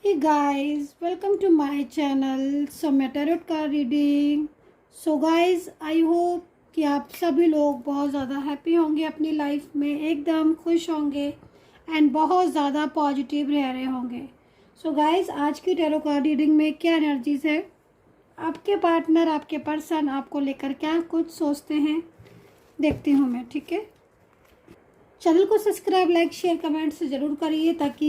Hey guys, welcome to my channel. So मैं tarot card reading. So guys, I hope कि आप सभी लोग बहुत ज़्यादा हैप्पी होंगे अपनी लाइफ में, एकदम खुश होंगे एंड बहुत ज़्यादा पॉजिटिव रह रहे होंगे. सो गाइस, आज की टैरो कार्ड रीडिंग में क्या एनर्जीज है, आपके पार्टनर, आपके पर्सन आपको लेकर क्या कुछ सोचते हैं, देखती हूँ मैं. ठीक है, चैनल को सब्सक्राइब, लाइक, शेयर, कमेंट से ज़रूर करिए ताकि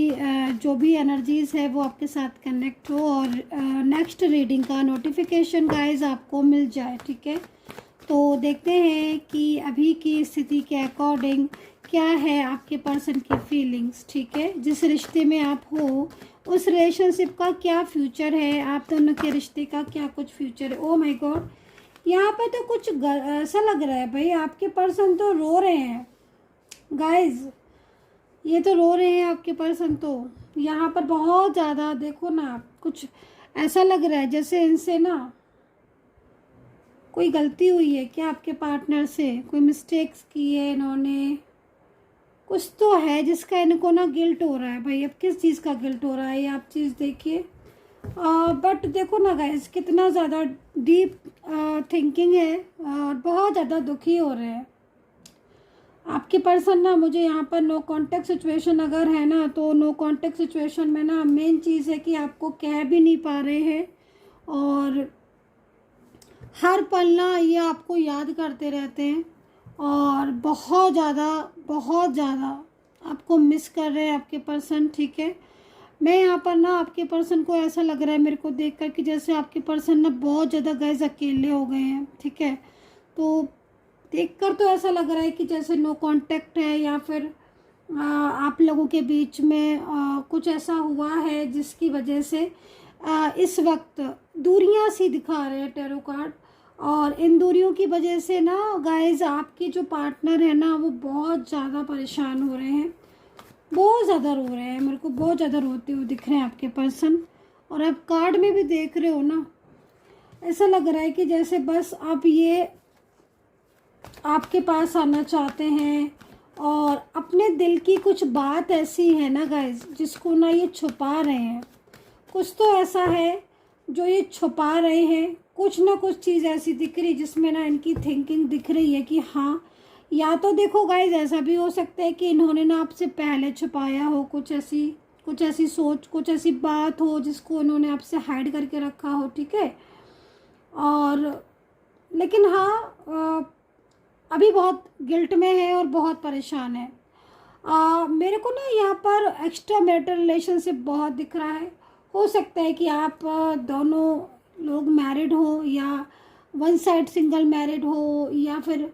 जो भी एनर्जीज़ है वो आपके साथ कनेक्ट हो और नेक्स्ट रीडिंग का नोटिफिकेशन गाइस आपको मिल जाए. ठीक है, तो देखते हैं कि अभी की स्थिति के अकॉर्डिंग क्या है आपके पर्सन की फीलिंग्स. ठीक है, जिस रिश्ते में आप हो उस रिलेशनशिप का क्या फ्यूचर है, आप दोनों के रिश्ते का क्या कुछ फ्यूचर है. ओ माय गॉड, यहाँ पे तो कुछ ऐसा लग रहा है भाई, आपके पर्सन तो रो रहे हैं गाइज. ये तो रो रहे हैं आपके पर्सन. तो यहाँ पर बहुत ज़्यादा देखो ना, कुछ ऐसा लग रहा है जैसे इनसे ना कोई गलती हुई है क्या, आपके पार्टनर से कोई मिस्टेक्स की है इन्होंने, कुछ तो है जिसका इनको ना गिल्ट हो रहा है भाई. अब किस चीज़ का गिल्ट हो रहा है ये आप चीज़ देखिए. बट देखो ना गाइज, कितना ज़्यादा डीप थिंकिंग है और बहुत ज़्यादा दुखी हो रहे हैं आपके पर्सन ना. मुझे यहाँ पर नो कांटेक्ट सिचुएशन अगर है ना, तो नो कांटेक्ट सिचुएशन में ना मेन चीज़ है कि आपको कह भी नहीं पा रहे हैं और हर पल ना ये आपको याद करते रहते हैं और बहुत ज़्यादा आपको मिस कर रहे हैं आपके पर्सन. ठीक है, मैं यहाँ पर ना आपके पर्सन को ऐसा लग रहा है मेरे को देख कर कि जैसे आपके पर्सन ना बहुत ज़्यादा गैस अकेले हो गए हैं. ठीक है, तो देखकर तो ऐसा लग रहा है कि जैसे नो कांटेक्ट है या फिर आप लोगों के बीच में कुछ ऐसा हुआ है जिसकी वजह से इस वक्त दूरियां सी दिखा रहे हैं टैरो कार्ड. और इन दूरियों की वजह से ना गाइज आपके जो पार्टनर है ना वो बहुत ज़्यादा परेशान हो रहे हैं, बहुत ज़्यादा रो रहे हैं. मेरे को बहुत ज़्यादा रोते हुए दिख रहे हैं आपके पर्सन. और आप कार्ड में भी देख रहे हो ना, ऐसा लग रहा है कि जैसे बस आप ये आपके पास आना चाहते हैं और अपने दिल की कुछ बात ऐसी है ना गाइज जिसको ना ये छुपा रहे हैं. कुछ तो ऐसा है जो ये छुपा रहे हैं, कुछ ना कुछ चीज़ ऐसी दिख रही जिसमें ना इनकी थिंकिंग दिख रही है कि हाँ, या तो देखो गाइज ऐसा भी हो सकता है कि इन्होंने ना आपसे पहले छुपाया हो, कुछ ऐसी सोच, कुछ ऐसी बात हो जिसको इन्होंने आपसे हाइड करके रखा हो. ठीक है, और लेकिन हाँ अभी बहुत गिल्ट में है और बहुत परेशान है. मेरे को ना यहाँ पर एक्स्ट्रा मैरिटल रिलेशनशिप बहुत दिख रहा है. हो सकता है कि आप दोनों लोग मैरिड हो या वन साइड सिंगल मैरिड हो या फिर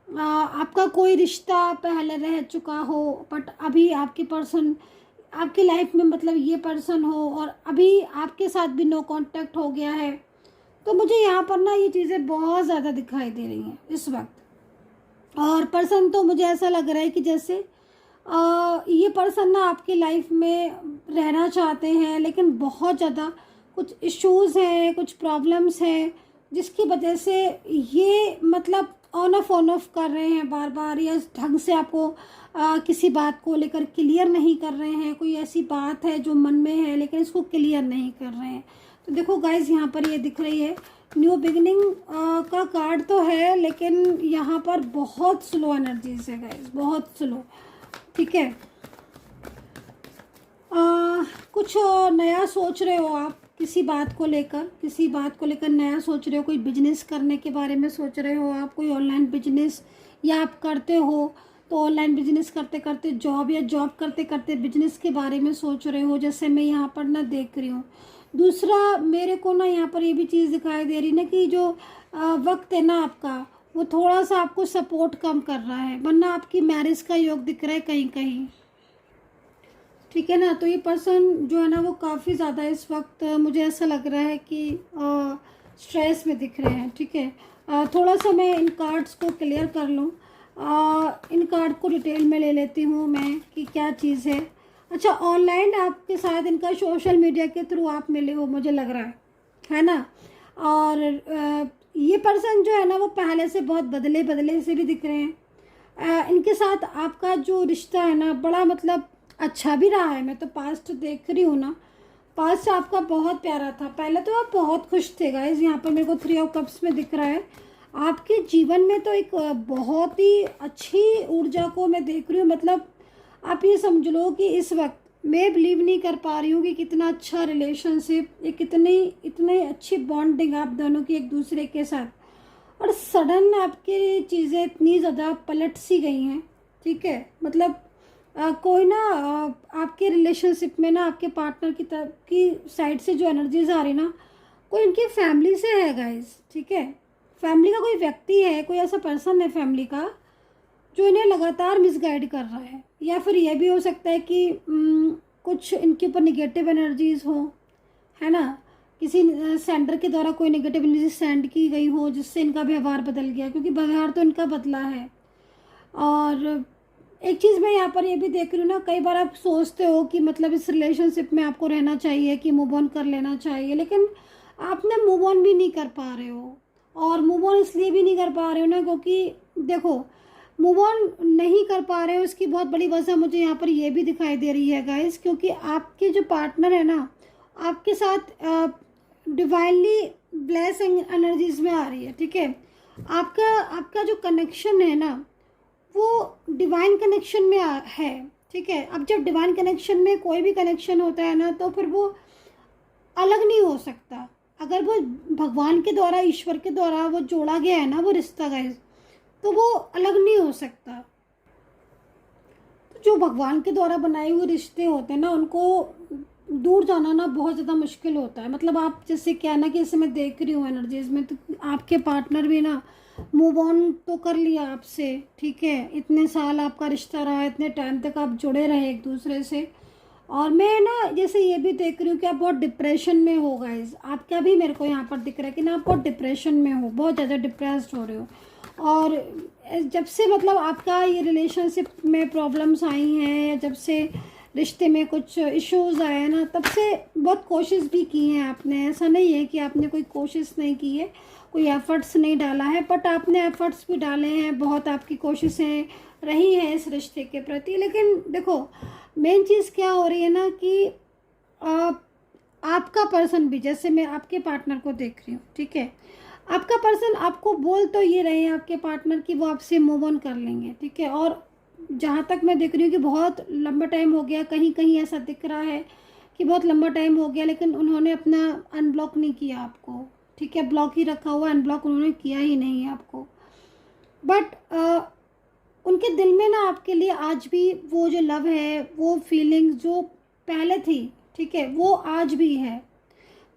आपका कोई रिश्ता पहले रह चुका हो बट अभी आपके पर्सन आपकी लाइफ में मतलब ये पर्सन हो और अभी आपके साथ भी नो कांटेक्ट हो गया है. तो मुझे यहाँ पर ना ये चीज़ें बहुत ज़्यादा दिखाई दे रही हैं इस वक्त. और पर्सन तो मुझे ऐसा लग रहा है कि जैसे ये पर्सन ना आपकी लाइफ में रहना चाहते हैं लेकिन बहुत ज़्यादा कुछ इश्यूज़ हैं, कुछ प्रॉब्लम्स हैं जिसकी वजह से ये मतलब ऑन ऑफ कर रहे हैं बार बार, या ढंग से आपको किसी बात को लेकर क्लियर नहीं कर रहे हैं. कोई ऐसी बात है जो मन में है लेकिन इसको क्लियर नहीं कर रहे हैं. तो देखो गाइज, यहाँ पर ये दिख रही है न्यू बिगिनिंग का कार्ड तो है लेकिन यहाँ पर बहुत स्लो एनर्जीज है गाइज, बहुत स्लो. ठीक है, कुछ नया सोच रहे हो आप किसी बात को लेकर नया सोच रहे हो. कोई बिजनेस करने के बारे में सोच रहे हो आप, कोई ऑनलाइन बिजनेस या आप करते हो तो ऑनलाइन बिजनेस करते करते जॉब या जॉब करते करते बिजनेस के बारे में सोच रहे हो, जैसे मैं यहाँ पर ना देख रही हूँ. दूसरा मेरे को ना यहाँ पर ये भी चीज़ दिखाई दे रही ना कि जो वक्त है ना आपका वो थोड़ा सा आपको सपोर्ट कम कर रहा है, वरना आपकी मैरिज का योग दिख रहा है कहीं कहीं. ठीक है ना, तो ये पर्सन जो है ना वो काफ़ी ज़्यादा इस वक्त मुझे ऐसा लग रहा है कि स्ट्रेस में दिख रहे हैं. ठीक है, थोड़ा सा मैं इन कार्ड्स को क्लियर कर लूँ. इन कार्ड को डिटेल में ले लेती हूँ मैं कि क्या चीज़ है. अच्छा, ऑनलाइन आपके साथ इनका सोशल मीडिया के थ्रू आप मिले हो मुझे लग रहा है ना. और ये पर्सन जो है ना वो पहले से बहुत बदले से भी दिख रहे हैं. इनके साथ आपका जो रिश्ता है ना बड़ा मतलब अच्छा भी रहा है. मैं तो पास्ट देख रही हूँ ना, पास्ट आपका बहुत प्यारा था, पहले तो आप बहुत खुश थे गाइज। यहाँ पर मेरे को 3 ऑफ कप्स में दिख रहा है। आपके जीवन में तो एक बहुत ही अच्छी ऊर्जा को मैं देख रही हूँ। मतलब आप ये समझ लो कि इस वक्त मैं बिलीव नहीं कर पा रही हूँ कि कितना अच्छा रिलेशनशिप, ये कितनी इतनी अच्छी बॉन्डिंग आप दोनों की एक दूसरे के साथ, और सडन आपकी चीज़ें इतनी ज़्यादा पलट सी गई हैं। ठीक है, मतलब कोई ना आपके रिलेशनशिप में ना आपके पार्टनर की तरफ की साइड से जो एनर्जीज आ रही ना, कोई इनकी फैमिली से है गाइस। ठीक है, फैमिली का कोई व्यक्ति है, कोई ऐसा पर्सन है फैमिली का जो इन्हें लगातार मिसगाइड कर रहा है। या फिर यह भी हो सकता है कि कुछ इनके ऊपर निगेटिव एनर्जीज हो, है ना, किसी सेंडर के द्वारा कोई नेगेटिव एनर्जी सेंड की गई हो जिससे इनका व्यवहार बदल गया, क्योंकि व्यवहार तो इनका बदला है। और एक चीज़ मैं यहाँ पर ये भी देख रही हूँ ना, कई बार आप सोचते हो कि मतलब इस रिलेशनशिप में आपको रहना चाहिए, कि मूव ऑन कर लेना चाहिए, लेकिन आपने मूव ऑन भी नहीं कर पा रहे हो। और मूव ऑन इसलिए भी नहीं कर पा रहे हो ना, क्योंकि देखो, मूव ऑन नहीं कर पा रहे हो इसकी बहुत बड़ी वजह मुझे यहाँ पर ये भी दिखाई दे रही है गाइस, क्योंकि आपके जो पार्टनर है ना, आपके साथ डिवाइनली ब्लेसिंग एनर्जीज में आ रही है। ठीक है, आपका जो कनेक्शन है ना, वो डिवाइन कनेक्शन में है। ठीक है, अब जब डिवाइन कनेक्शन में कोई भी कनेक्शन होता है ना, तो फिर वो अलग नहीं हो सकता। अगर वो भगवान के द्वारा, ईश्वर के द्वारा वो जोड़ा गया है ना वो रिश्ता गाइस, तो वो अलग नहीं हो सकता। तो जो भगवान के द्वारा बनाए हुए रिश्ते होते हैं ना, उनको दूर जाना ना बहुत ज़्यादा मुश्किल होता है। मतलब आप जैसे क्या ना कि जैसे मैं देख रही हूँ एनर्जीज में, तो आपके पार्टनर भी ना मूव ऑन तो कर लिया आपसे। ठीक है, इतने साल आपका रिश्ता रहा, इतने टाइम तक आप जुड़े रहे एक दूसरे से। और मैं ना जैसे ये भी देख रही हूँ कि आप बहुत डिप्रेशन में हो गाइस। आपका भी मेरे को यहाँ पर दिख रहा है कि ना आप बहुत डिप्रेशन में हो, बहुत ज़्यादा डिप्रेस्ड हो रहे हो। और जब से मतलब आपका ये रिलेशनशिप में प्रॉब्लम्स आई हैं, या जब से रिश्ते में कुछ इश्यूज आए हैं ना, तब से बहुत कोशिश भी की है आपने। ऐसा नहीं है कि आपने कोई कोशिश नहीं की है, कोई एफर्ट्स नहीं डाला है, बट आपने एफर्ट्स भी डाले हैं, बहुत आपकी कोशिशें रही हैं इस रिश्ते के प्रति। लेकिन देखो, मेन चीज़ क्या हो रही है ना कि आपका पर्सन भी, जैसे मैं आपके पार्टनर को देख रही हूँ, ठीक है, आपका पर्सन आपको बोल तो ये रहे हैं आपके पार्टनर कि वो आपसे मूव ऑन कर लेंगे। ठीक है, और जहाँ तक मैं देख रही हूँ कि बहुत लंबा टाइम हो गया, कहीं कहीं ऐसा दिख रहा है कि बहुत लंबा टाइम हो गया, लेकिन उन्होंने अपना अनब्लॉक नहीं किया आपको। ठीक है, ब्लॉक ही रखा हुआ, अनब्लॉक उन्होंने किया ही नहीं है आपको। बट उनके दिल में ना आपके लिए आज भी वो जो लव है, वो फीलिंग जो पहले थी, ठीक है, वो आज भी है।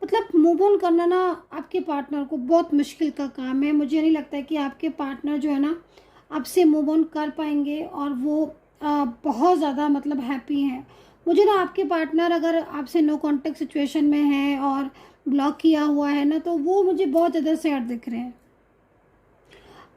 मतलब मूव ऑन करना ना आपके पार्टनर को बहुत मुश्किल का काम है। मुझे नहीं लगता है कि आपके पार्टनर जो है ना आपसे मूव ऑन कर पाएंगे, और वो बहुत ज़्यादा मतलब हैप्पी हैं। मुझे ना आपके पार्टनर अगर आपसे नो कांटेक्ट सिचुएशन में है और ब्लॉक किया हुआ है ना, तो वो मुझे बहुत ज़्यादा सैड दिख रहे हैं।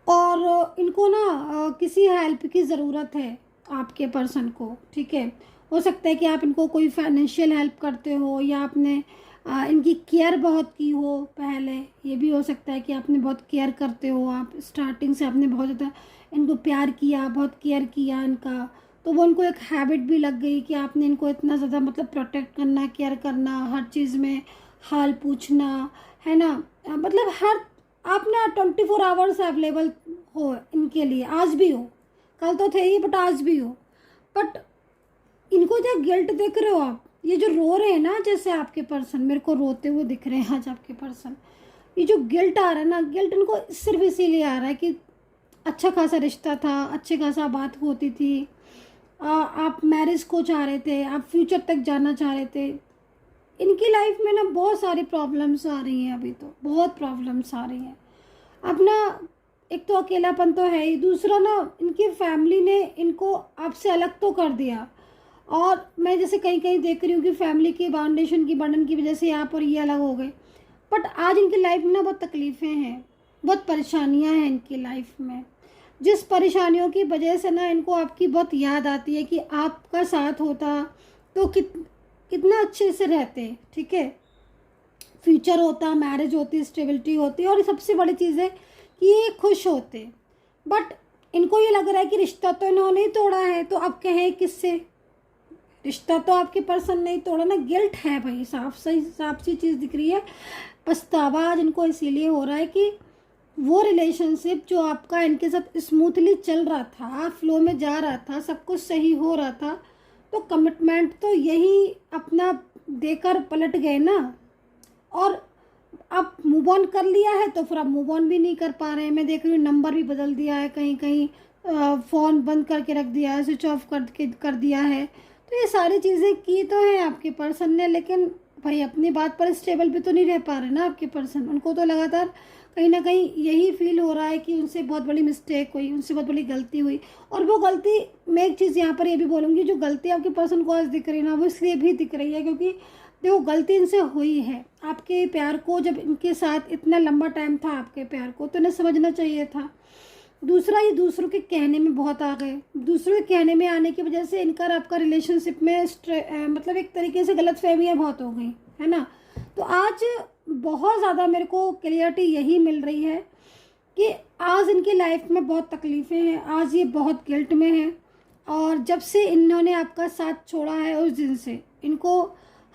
और इनको ना किसी हेल्प की ज़रूरत है आपके पर्सन को। ठीक है, हो सकता है कि आप इनको कोई फाइनेंशियल हेल्प करते हो, या आपने इनकी केयर बहुत की हो पहले। ये भी हो सकता है कि आपने बहुत केयर करते हो, आप स्टार्टिंग से आपने बहुत ज़्यादा इनको प्यार किया, बहुत केयर किया इनका, तो वो इनको एक हैबिट भी लग गई कि आपने इनको इतना ज़्यादा मतलब प्रोटेक्ट करना, केयर करना, हर चीज़ में हाल पूछना, है ना, मतलब हर आप ना 24 आवर्स अवेलेबल हो इनके लिए। आज भी हो, कल तो थे ही बट आज भी हो। बट इनको जो गिल्ट देख रहे हो आप, ये जो रो रहे हैं ना, जैसे आपके पर्सन मेरे को रोते हुए दिख रहे हैं आज आपके पर्सन, ये जो गिल्ट आ रहा है ना, गिल्ट इनको सिर्फ इसीलिए आ रहा है कि अच्छा खासा रिश्ता था, अच्छे खासा बात होती थी, आप मैरिज को चाह रहे थे, आप फ्यूचर तक जाना चाह रहे थे। इनकी लाइफ में ना बहुत सारी प्रॉब्लम्स आ रही हैं, अभी तो बहुत प्रॉब्लम्स आ रही हैं। अब ना एक तो अकेलापन तो है ही, दूसरा ना इनकी फैमिली ने इनको आपसे अलग तो कर दिया। और मैं जैसे कहीं कहीं देख रही हूँ कि फैमिली की फाउंडेशन की बर्डन की वजह से आप और ये अलग हो गए। बट आज इनकी लाइफ में ना बहुत तकलीफ़ें हैं, बहुत परेशानियाँ हैं इनकी लाइफ में, जिस परेशानियों की वजह से ना इनको आपकी बहुत याद आती है कि आपका साथ होता तो कितना अच्छे से रहते। ठीक है, फ्यूचर होता, मैरिज होती, स्टेबिलिटी होती, और सबसे बड़ी चीज़ है कि ये खुश होते। बट इनको ये लग रहा है कि रिश्ता तो इन्होंने ही तोड़ा है, तो अब कहें किससे, रिश्ता तो आपके पर्सन नहीं तोड़ा ना, गिल्ट है भाई, साफ सही साफ सी चीज़ दिख रही है। पछतावा आज इनको इसीलिए हो रहा है कि वो रिलेशनशिप जो आपका इनके साथ स्मूथली चल रहा था, फ्लो में जा रहा था, सब कुछ सही हो रहा था, तो कमिटमेंट तो यही अपना देकर पलट गए ना। और अब मूव ऑन कर लिया है तो फिर अब मूव ऑन भी नहीं कर पा रहे हैं। मैं देख रही हूँ नंबर भी बदल दिया है, कहीं कहीं फ़ोन बंद करके रख दिया है, स्विच ऑफ कर दिया है। तो ये सारी चीज़ें की तो है आपके पर्सन ने, लेकिन भाई अपनी बात पर स्टेबल भी तो नहीं रह पा रहे ना आपके पर्सन। उनको तो लगातार कहीं ना कहीं यही फील हो रहा है कि उनसे बहुत बड़ी मिस्टेक हुई, उनसे बहुत बड़ी गलती हुई। और वो गलती, मैं एक चीज़ यहाँ पर ये भी बोलूँगी, जो गलती आपके पर्सन को आज दिख रही है ना, वो इसलिए भी दिख रही है क्योंकि देखो गलती इनसे हुई है। आपके प्यार को, जब इनके साथ इतना लंबा टाइम था आपके प्यार को, तो इन्हें समझना चाहिए था। दूसरा, ये दूसरों के कहने में बहुत आ गए। दूसरों के कहने में आने की वजह से इनका और आपका रिलेशनशिप में मतलब एक तरीके से गलतफहमियां बहुत हो गई है ना। तो आज बहुत ज़्यादा मेरे को क्लियरिटी यही मिल रही है कि आज इनकी लाइफ में बहुत तकलीफ़ें हैं, आज ये बहुत गिल्ट में हैं। और जब से इन्होंने आपका साथ छोड़ा है उस दिन से इनको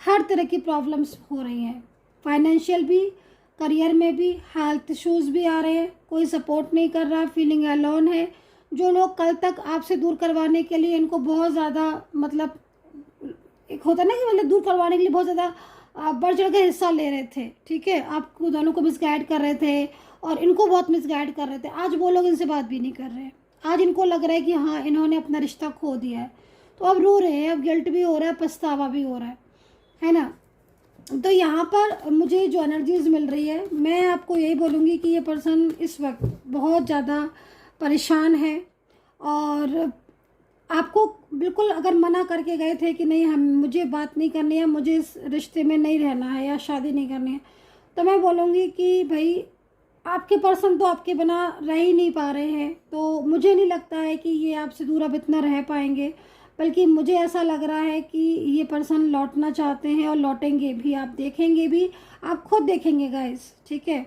हर तरह की प्रॉब्लम्स हो रही हैं, फाइनेंशियल भी, करियर में भी, हेल्थ इश्यूज़ भी आ रहे हैं, कोई सपोर्ट नहीं कर रहा, फीलिंग अलोन है। जो लोग कल तक आपसे दूर करवाने के लिए इनको बहुत ज़्यादा, मतलब एक होता है ना कि मतलब दूर करवाने के लिए बहुत ज़्यादा बढ़ चढ़ के हिस्सा ले रहे थे, ठीक है, आपको दोनों को मिसगाइड कर रहे थे और इनको बहुत मिसगाइड कर रहे थे, आज वो लोग इनसे बात भी नहीं कर रहे हैं। आज इनको लग रहा है कि हाँ इन्होंने अपना रिश्ता खो दिया है, तो अब रो रहे हैं, अब गिल्ट भी हो रहा है, पछतावा भी हो रहा है ना। तो यहाँ पर मुझे जो एनर्जीज मिल रही है, मैं आपको यही बोलूँगी कि ये पर्सन इस वक्त बहुत ज़्यादा परेशान है। और आपको बिल्कुल अगर मना करके गए थे कि नहीं मुझे बात नहीं करनी है, मुझे इस रिश्ते में नहीं रहना है या शादी नहीं करनी है, तो मैं बोलूँगी कि भाई आपके पर्सन तो आपके बिना रह ही नहीं पा रहे हैं। तो मुझे नहीं लगता है कि ये आपसे दूर अब इतना रह पाएंगे, बल्कि मुझे ऐसा लग रहा है कि ये पर्सन लौटना चाहते हैं और लौटेंगे भी। आप देखेंगे भी, आप खुद देखेंगे गाइस, ठीक है,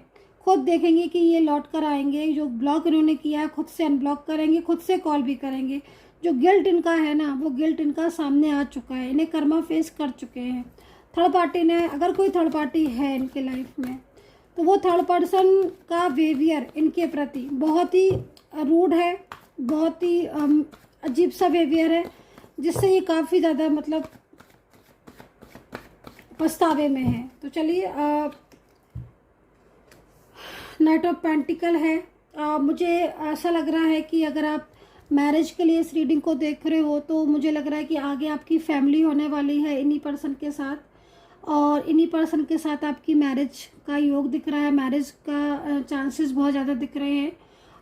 खुद देखेंगे कि ये लौट कर आएंगे। जो ब्लॉक इन्होंने किया है खुद से अनब्लॉक करेंगे, खुद से कॉल भी करेंगे। जो गिल्ट इनका है ना, वो गिल्ट इनका सामने आ चुका है, इन्हें कर्मा फेस कर चुके हैं। थर्ड पार्टी ने, अगर कोई थर्ड पार्टी है इनके लाइफ में, तो वो थर्ड पर्सन का बिहेवियर इनके प्रति बहुत ही रूड है, बहुत ही अजीब सा बिहेवियर है, जिससे ये काफ़ी ज़्यादा मतलब पछतावे में है। तो चलिए, नाइट ऑफ पेंटिकल है। मुझे ऐसा लग रहा है कि अगर आप मैरिज के लिए इस रीडिंग को देख रहे हो, तो मुझे लग रहा है कि आगे आपकी फैमिली होने वाली है इन्हीं पर्सन के साथ, और इन्हीं पर्सन के साथ आपकी मैरिज का योग दिख रहा है। मैरिज का चांसेस बहुत ज़्यादा दिख रहे हैं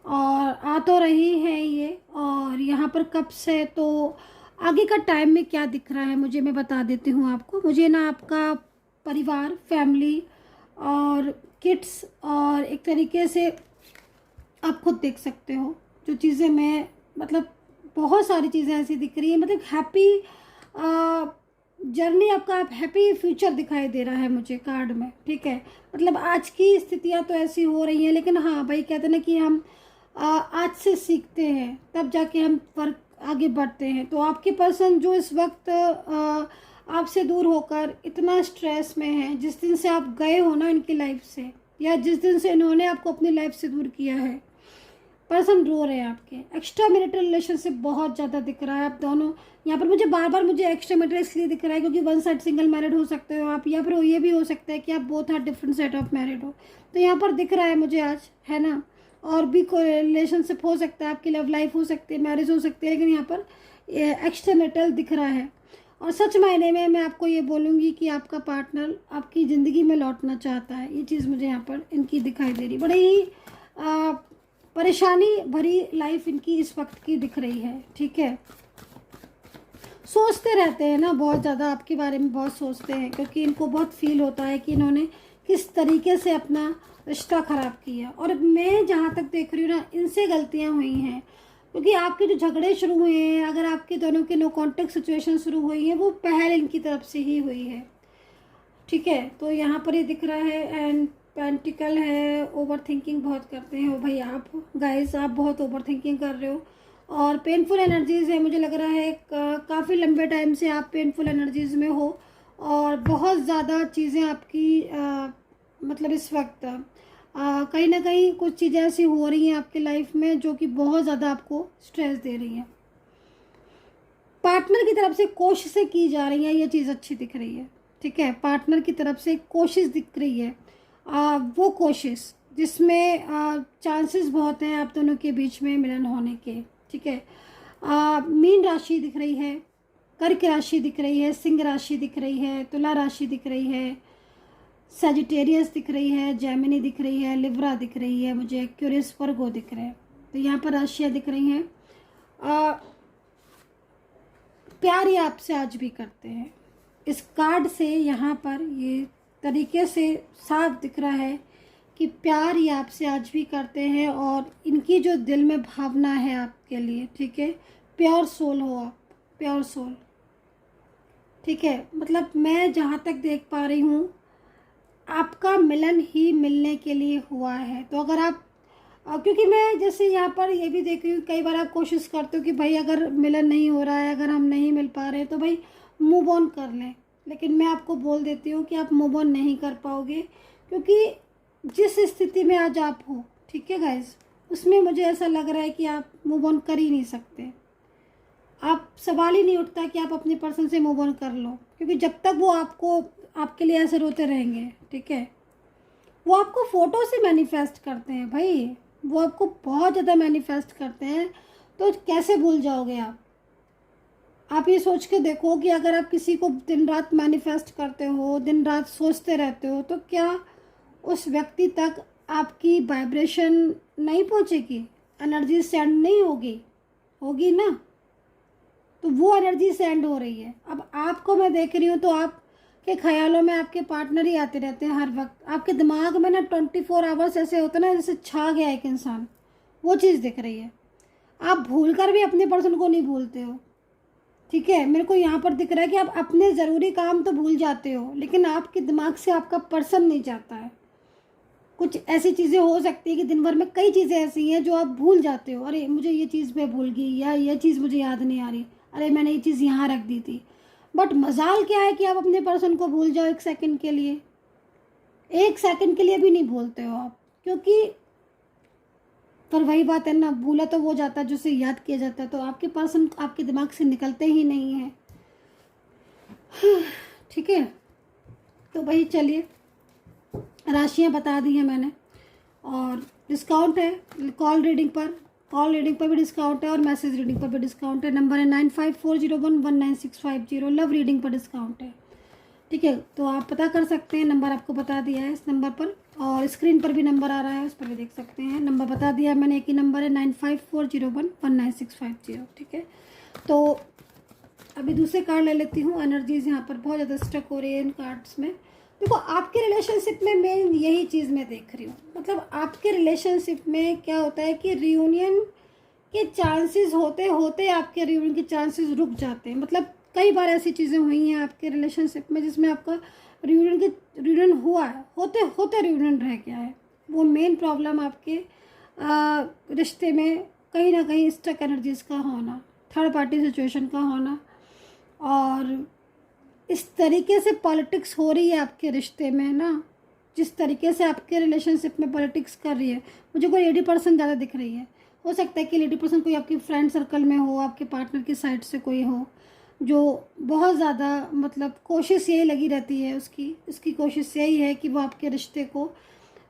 और आ तो रही है ये। और यहाँ पर कब से, तो आगे का टाइम में क्या दिख रहा है मुझे, मैं बता देती हूँ आपको। मुझे ना आपका परिवार, फैमिली और किड्स, और एक तरीके से आप खुद देख सकते हो जो चीज़ें मैं, मतलब बहुत सारी चीज़ें ऐसी दिख रही है, मतलब हैप्पी जर्नी आपका, आप हैप्पी फ्यूचर दिखाई दे रहा है मुझे कार्ड में, ठीक है। मतलब आज की स्थितियाँ तो ऐसी हो रही हैं, लेकिन हाँ भाई कहते हैं ना कि हम आज से सीखते हैं तब जाके हम वर्क आगे बढ़ते हैं। तो आपके पर्सन जो इस वक्त आपसे दूर होकर इतना स्ट्रेस में है, जिस दिन से आप गए हो ना इनकी लाइफ से, या जिस दिन से इन्होंने आपको अपनी लाइफ से दूर किया है, पर्सन रो रहे हैं आपके। एक्स्ट्रा मैरिटल रिलेशनशिप बहुत ज़्यादा दिख रहा है आप दोनों। यहाँ पर मुझे बार बार मुझे एक्स्ट्रा मैरिटल इसलिए दिख रहा है क्योंकि वन साइड सिंगल मैरिड हो सकते हो आप, या फिर ये भी हो सकता है कि आप both are different set of married हो। तो यहाँ पर दिख रहा है मुझे आज, है ना। और भी कोई रिलेशनशिप हो सकता है, आपकी लव लाइफ हो सकती है, मैरिज हो सकती है, लेकिन यहाँ पर एक्स्ट्रा मैरिटल दिख रहा है। और सच मायने में मैं आपको ये बोलूँगी कि आपका पार्टनर आपकी ज़िंदगी में लौटना चाहता है। ये चीज़ मुझे यहाँ पर इनकी दिखाई दे रही, बड़ी ही परेशानी भरी लाइफ इनकी इस वक्त की दिख रही है, ठीक है। सोचते रहते हैं ना बहुत ज़्यादा, आपके बारे में बहुत सोचते हैं, क्योंकि इनको बहुत फील होता है कि इन्होंने किस तरीके से अपना रिश्ता ख़राब किया। और मैं जहाँ तक देख रही हूँ ना, इनसे गलतियाँ हुई हैं, क्योंकि आपके जो झगड़े शुरू हुए हैं, अगर आपके दोनों के नो कॉन्टेक्ट सिचुएशन शुरू हुई है, वो पहल इनकी तरफ से ही हुई है, ठीक है। तो यहाँ पर ये दिख रहा है एंड पेंटिकल है। ओवर थिंकिंग बहुत करते हैं भाई आप गाइस, आप बहुत ओवर थिंकिंग कर रहे हो। और पेनफुल एनर्जीज़ है, मुझे लग रहा है काफ़ी लंबे टाइम से आप पेनफुल एनर्जीज़ में हो और बहुत ज़्यादा चीज़ें आपकी मतलब इस वक्त कहीं ना कहीं कुछ चीज़ें ऐसी हो रही हैं आपकी लाइफ में जो कि बहुत ज़्यादा आपको स्ट्रेस दे रही हैं। पार्टनर की तरफ से कोशिशें की जा रही हैं, ये चीज़ अच्छी दिख रही है, ठीक है। पार्टनर की तरफ से कोशिश दिख रही है, वो कोशिश जिसमें चांसेस बहुत हैं आप दोनों के बीच में मिलन होने के, ठीक है। मीन राशि दिख रही है, कर्क राशि दिख रही है, सिंह राशि दिख रही है, तुला राशि दिख रही है, सजिटेरियस दिख रही है, जेमिनी दिख रही है, लिब्रा दिख रही है, मुझे एक्यूरियस वर्गो दिख रहे हैं। तो यहाँ पर राशियाँ दिख रही हैं। प्यार ये आपसे आज भी करते हैं। इस कार्ड से यहाँ पर ये तरीके से साफ दिख रहा है कि प्यार ये आपसे आज भी करते हैं और इनकी जो दिल में भावना है आपके लिए, ठीक है, प्योर सोल हो आप, प्योर सोल, ठीक है। मतलब मैं जहाँ तक देख पा रही हूँ आपका मिलन ही मिलने के लिए हुआ है। तो अगर आप क्योंकि मैं जैसे यहाँ पर ये भी देख रही हूँ, कई बार आप कोशिश करते हो कि भाई अगर मिलन नहीं हो रहा है, अगर हम नहीं मिल पा रहे तो भाई मूव ऑन कर लें, लेकिन मैं आपको बोल देती हूँ कि आप मूव ऑन नहीं कर पाओगे, क्योंकि जिस स्थिति में आज आप हो, ठीक है गाइस, उसमें मुझे ऐसा लग रहा है कि आप मूव ऑन कर ही नहीं सकते। आप सवाल ही नहीं उठता कि आप अपने पर्सन से मूव ऑन कर लो, क्योंकि जब तक वो आपके लिए ऐसे रोते रहेंगे, ठीक है, वो आपको फ़ोटो से मैनिफेस्ट करते हैं भाई, वो आपको बहुत ज़्यादा मैनिफेस्ट करते हैं। तो कैसे भूल जाओगे आप ये सोच के देखो कि अगर आप किसी को दिन रात मैनिफेस्ट करते हो, दिन रात सोचते रहते हो, तो क्या उस व्यक्ति तक आपकी वाइब्रेशन नहीं पहुंचेगी, एनर्जी सेंड नहीं होगी, होगी ना। तो वो एनर्जी सेंड हो रही है। अब आपको मैं देख रही हूँ तो आपके ख्यालों में आपके पार्टनर ही आते रहते हैं हर वक्त। आपके दिमाग में ना 24 आवर्स ऐसे होते ना जैसे छा गया एक इंसान, वो चीज़ दिख रही है। आप भूल कर भी अपने पर्सन को नहीं भूलते हो, ठीक है। मेरे को यहाँ पर दिख रहा है कि आप अपने ज़रूरी काम तो भूल जाते हो, लेकिन आपके दिमाग से आपका पर्सन नहीं जाता है। कुछ ऐसी चीज़ें हो सकती है कि दिन भर में कई चीज़ें ऐसी हैं जो आप भूल जाते हो, अरे मुझे ये चीज़ मैं भूल गई, या ये चीज़ मुझे याद नहीं आ रही, अरे मैंने ये चीज़ यहाँ रख दी थी। बट मजाल क्या है कि आप अपने पर्सन को भूल जाओ एक सेकंड के लिए, एक सेकंड के लिए भी नहीं भूलते हो आप, क्योंकि पर वही बात है ना, भूला तो वो जाता है जो उसे याद किया जाता है। तो आपके पर्सन आपके दिमाग से निकलते ही नहीं है, ठीक है। तो भाई चलिए, राशियाँ बता दी हैं मैंने, और डिस्काउंट है कॉल रीडिंग पर भी डिस्काउंट है और मैसेज रीडिंग पर भी डिस्काउंट है। नंबर है 9540119650। लव रीडिंग पर डिस्काउंट है, ठीक है। तो आप पता कर सकते हैं, नंबर आपको बता दिया है इस नंबर पर, और स्क्रीन पर भी नंबर आ रहा है, उस पर भी देख सकते हैं। नंबर बता दिया है मैंने, एक ही नंबर है 9540119650, ठीक है। तो अभी दूसरे कार्ड ले लेती हूँ। एनर्जीज यहाँ पर बहुत ज़्यादा स्टक हो रही है इन कार्ड्स में। देखो आपके रिलेशनशिप में मैं यही चीज़ मैं देख रही हूँ, मतलब आपके रिलेशनशिप में क्या होता है कि रियूनियन के चांसेस होते होते आपके रियूनियन के चांसेस रुक जाते हैं। मतलब कई बार ऐसी चीज़ें हुई हैं आपके रिलेशनशिप में जिसमें आपका रियूनियन हुआ है, होते होते रियूनियन रह गया है। वो मेन प्रॉब्लम आपके रिश्ते में कहीं ना कहीं स्टक एनर्जीज का होना, थर्ड पार्टी सिचुएशन का होना, और इस तरीके से पॉलिटिक्स हो रही है आपके रिश्ते में ना, जिस तरीके से आपके रिलेशनशिप में पॉलिटिक्स कर रही है। मुझे कोई लेडी पर्सन ज़्यादा दिख रही है, हो सकता है कि लेडी पर्सन कोई आपकी फ्रेंड सर्कल में हो, आपके पार्टनर की साइड से कोई हो जो बहुत ज़्यादा मतलब कोशिश यही लगी रहती है, उसकी कोशिश यही है कि वो आपके रिश्ते को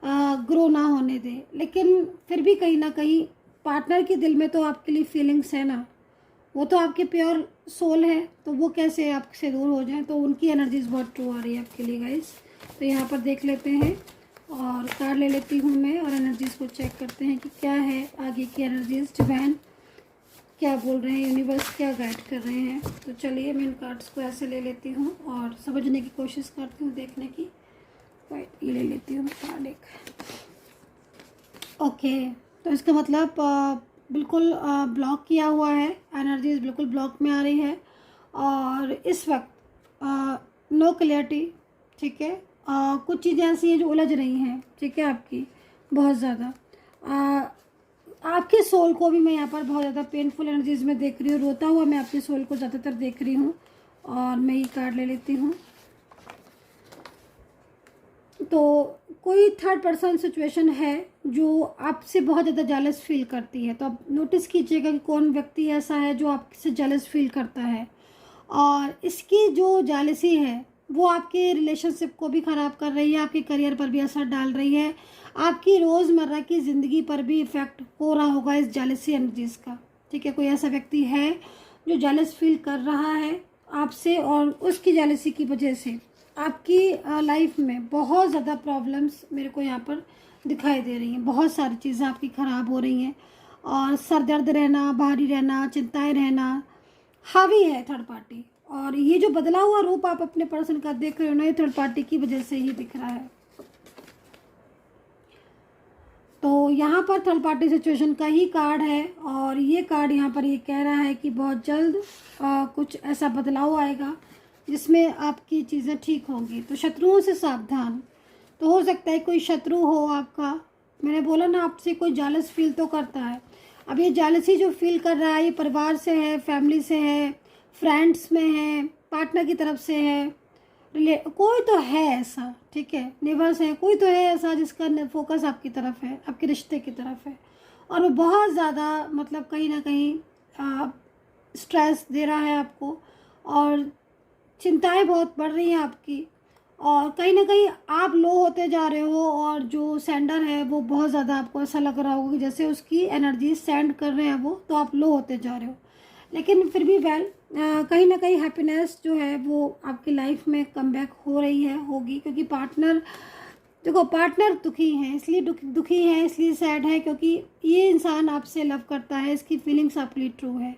ग्रो ना होने दे। लेकिन फिर भी कहीं ना कहीं पार्टनर के दिल में तो आपके लिए फीलिंग्स है ना, वो तो आपके प्योर सोल है, तो वो कैसे आपसे दूर हो जाए। तो उनकी एनर्जीज बहुत ट्रू आ रही है आपके लिए गाइस। तो यहाँ पर देख लेते हैं और कार्ड ले लेती हूँ मैं, और एनर्जीज को चेक करते हैं कि क्या है आगे की एनर्जीज, डिवाइन क्या बोल रहे हैं, यूनिवर्स क्या गाइड कर रहे हैं। तो चलिए मैं इन कार्ड्स को ऐसे ले लेती हूँ और समझने की कोशिश करती हूँ, देखने की। वाइट ये ले लेती हूँ कार्ड एक। ओके, तो इसका मतलब बिल्कुल ब्लॉक किया हुआ है, एनर्जीज बिल्कुल ब्लॉक में आ रही है, और इस वक्त नो क्लियरिटी, ठीक है। कुछ चीज़ें ऐसी हैं जो उलझ रही हैं, ठीक है, आपकी बहुत ज़्यादा। आपके सोल को भी मैं यहाँ पर बहुत ज़्यादा पेनफुल एनर्जीज में देख रही हूँ, रोता हुआ मैं आपके सोल को ज़्यादातर देख रही हूँ। और मैं ये कार्ड ले लेती हूँ। तो कोई थर्ड पर्सन सिचुएशन है जो आपसे बहुत ज़्यादा जेलस फील करती है, तो आप नोटिस कीजिएगा कि कौन व्यक्ति ऐसा है जो आपसे जेलस फील करता है। और इसकी जो जेलसी है वो आपके रिलेशनशिप को भी ख़राब कर रही है, आपके करियर पर भी असर डाल रही है, आपकी रोज़मर्रा की ज़िंदगी पर भी इफ़ेक्ट हो रहा होगा इस जेलसी एनर्जीज़ का। ठीक है, कोई ऐसा व्यक्ति है जो जेलस फील कर रहा है आपसे, और उसकी जेलसी की वजह से आपकी लाइफ में बहुत ज़्यादा प्रॉब्लम्स मेरे को यहाँ पर दिखाई दे रही हैं। बहुत सारी चीज़ें आपकी ख़राब हो रही हैं, और सर दर्द रहना, भारी रहना, चिंताएं रहना, हावी है थर्ड पार्टी। और ये जो बदला हुआ रूप आप अपने पर्सन का देख रहे हो ना, ये थर्ड पार्टी की वजह से ही दिख रहा है। तो यहाँ पर थर्ड पार्टी सिचुएशन का ही कार्ड है, और ये कार्ड यहाँ पर ये कह रहा है कि बहुत जल्द कुछ ऐसा बदलाव आएगा जिसमें आपकी चीज़ें ठीक होंगी। तो शत्रुओं से सावधान। तो हो सकता है कोई शत्रु हो आपका, मैंने बोला ना आपसे कोई जालस फील तो करता है। अब ये जालसी जो फील कर रहा है ये परिवार से है, फैमिली से है, फ्रेंड्स में है, पार्टनर की तरफ से है, कोई तो है ऐसा। ठीक है, नेबर्स है, कोई तो है ऐसा जिसका फोकस आपकी तरफ है, आपके रिश्ते की तरफ है, और वो बहुत ज़्यादा मतलब कहीं ना कहीं स्ट्रेस दे रहा है आपको, और चिंताएं बहुत बढ़ रही हैं आपकी, और कहीं ना कहीं आप लो होते जा रहे हो, और जो सेंडर है वो बहुत ज़्यादा आपको ऐसा लग रहा होगा कि जैसे उसकी एनर्जी सेंड कर रहे हैं वो, तो आप लो होते जा रहे हो। लेकिन फिर भी कहीं ना कहीं हैप्पीनेस जो है वो आपकी लाइफ में कमबैक हो रही है, होगी, क्योंकि पार्टनर, देखो पार्टनर दुखी है, इसलिए दुखी है, इसलिए सैड है क्योंकि ये इंसान आपसे लव करता है, इसकी फीलिंग्स आपके लिए ट्रू है।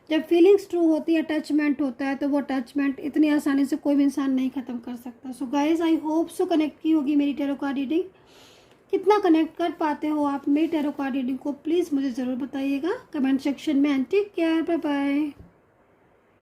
जब फीलिंग्स ट्रू होती है, अटैचमेंट होता है, तो वो अटैचमेंट इतनी आसानी से कोई भी इंसान नहीं ख़त्म कर सकता। So guys, I hope so connect की होगी मेरी टैरो कार्ड रीडिंग। कितना कनेक्ट कर पाते हो आप मेरी टैरो कार्ड रीडिंग को, प्लीज़ मुझे ज़रूर बताइएगा कमेंट सेक्शन में। And take care, bye bye.